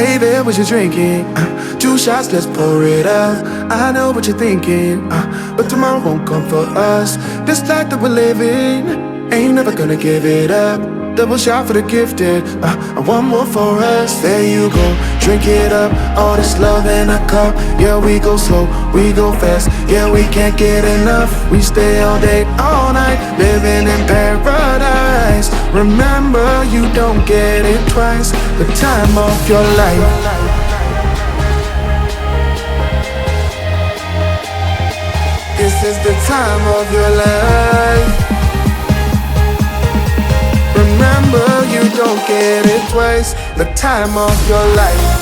Hey there, what you drinking? 2 shots, let's pour it up. I know what you're thinking, but tomorrow won't come for us. This life that we're living, ain't never gonna give it up. Double shot for the gifted, and one more for us. There you go, drink it up. All this love in a cup. Yeah, we go slow, we go fast. Yeah, we can't get enough. We stay all day, all night, living in paradise. Remember, you don't get it twice. The time of your life. This is the time of your life. Remember, you don't get it twice. The time of your life.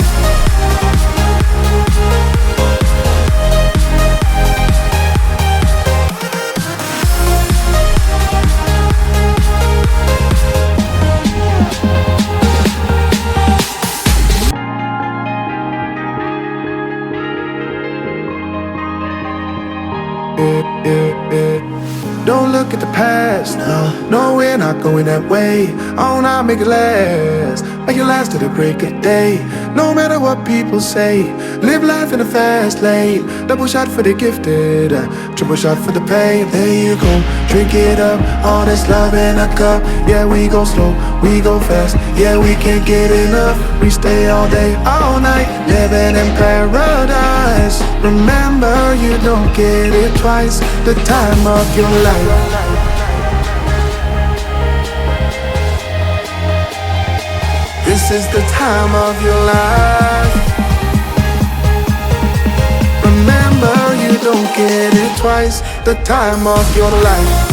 Don't look at the past, no, we're not going that way. Oh, now make it last, make it last to the break of day. No matter what people say, live life in a fast lane. Double shot for the gifted, triple shot for the pain. There you go, drink it up, all this love in a cup. Yeah, we go slow, we go fast. Yeah, we can't get enough. We stay all day, all night, living in paradise. Remember, you don't get it twice. The time of your life. This is the time of your life. Remember, you don't get it twice. The time of your life.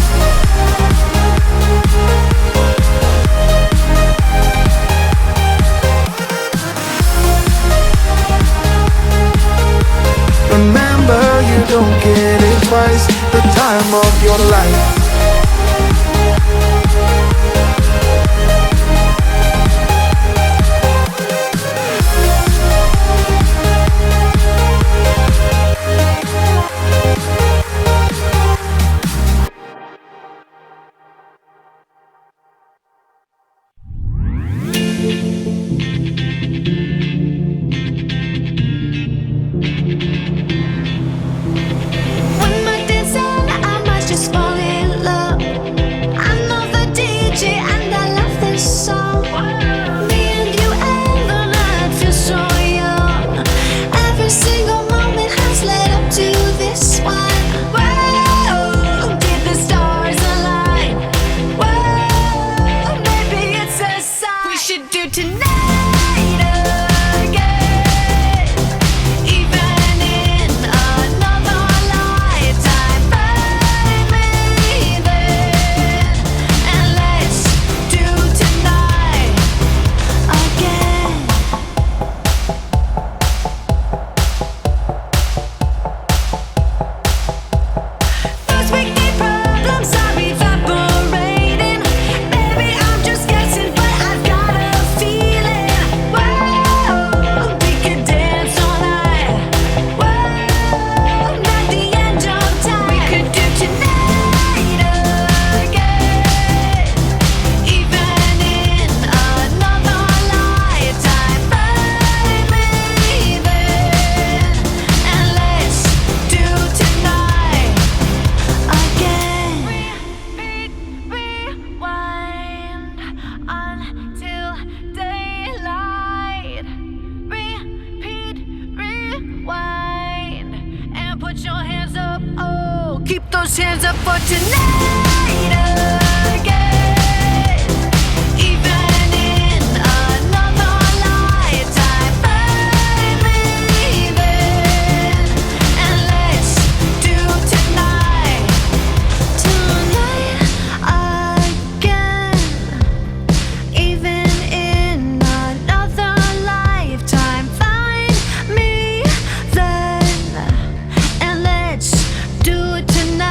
Remember, you don't get it twice. The time of your life. Hands up for tonight again. Even in another lifetime, find me there. And let's do tonight again. Even in another lifetime, find me then. And let's do it tonight.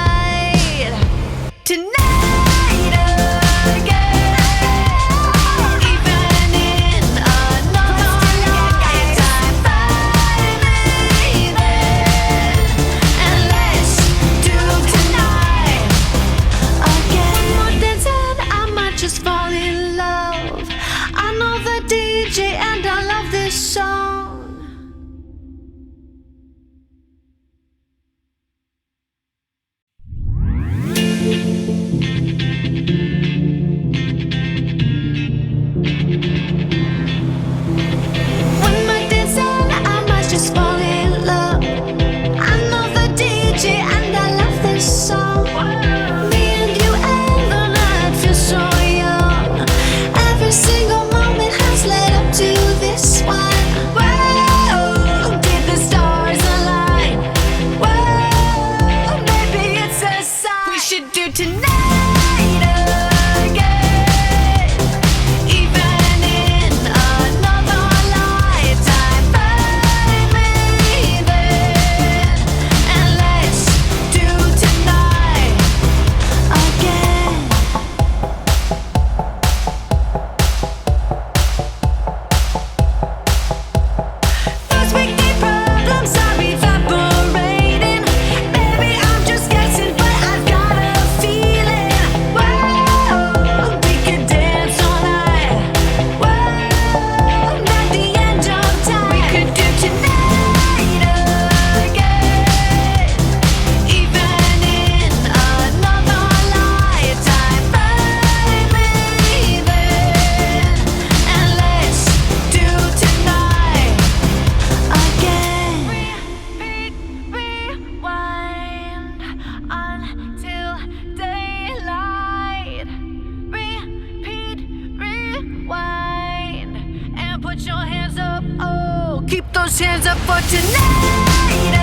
those hands up for tonight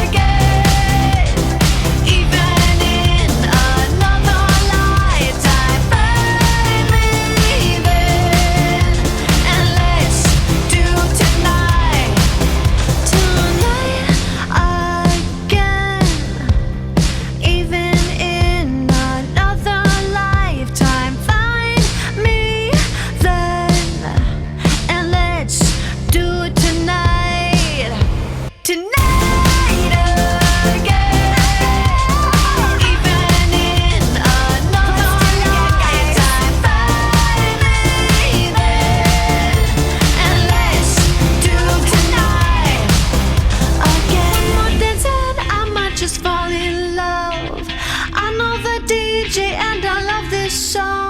again. Even in another lifetime, find me then, and let's do tonight again. Even in another lifetime, find me then, and let's do it tonight again. Even in another lifetime, find me then, and let's do tonight again. One more dance and I might just fall in love. I know the DJ and I love this song.